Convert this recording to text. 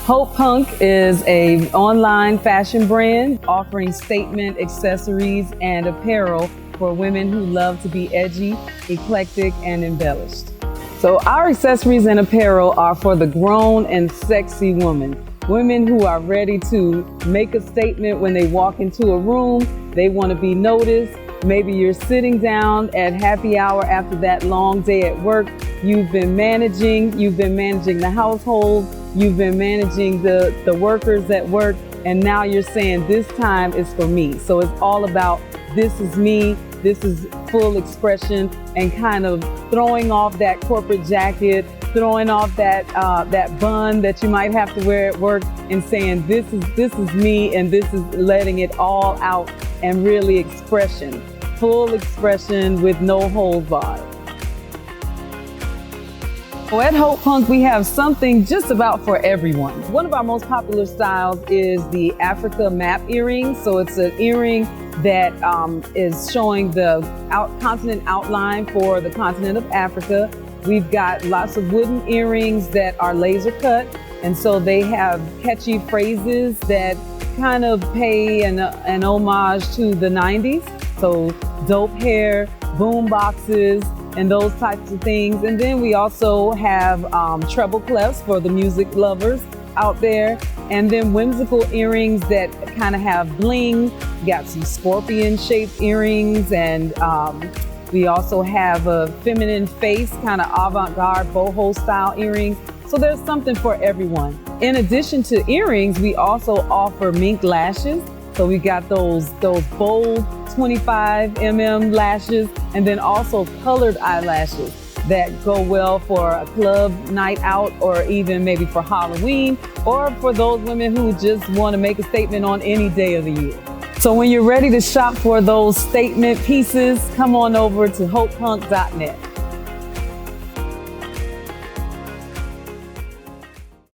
Haute Punk is an online fashion brand offering statement accessories and apparel for women who love to be edgy, eclectic, and embellished. So our accessories and apparel are for the grown and sexy woman. Women who are ready to make a statement when they walk into a room. They want to be noticed. Maybe you're sitting down at happy hour after that long day at work. You've been managing the household, you've been managing the workers at work, and now you're saying this time is for me. So it's all about this is me, this is full expression, and kind of throwing off that corporate jacket, throwing off that bun that you might have to wear at work, and saying this is me, and this is letting it all out, and really expression, full expression with no holds barred. So at Haute Punk, we have something just about for everyone. One of our most popular styles is the Africa map earring. So it's an earring that is showing the continent outline for the continent of Africa. We've got lots of wooden earrings that are laser cut. And so they have catchy phrases that kind of pay an homage to the 90s. So dope hair, boom boxes, and those types of things. And then we also have treble clefs for the music lovers out there. And then whimsical earrings that kind of have bling. We got some scorpion shaped earrings, and we also have a feminine face, kind of avant-garde boho style earrings. So there's something for everyone. In addition to earrings, we also offer mink lashes. So we got those bold 25mm lashes, and then also colored eyelashes that go well for a club night out, or even maybe for Halloween, or for those women who just want to make a statement on any day of the year. So when you're ready to shop for those statement pieces, come on over to hautepunk.net.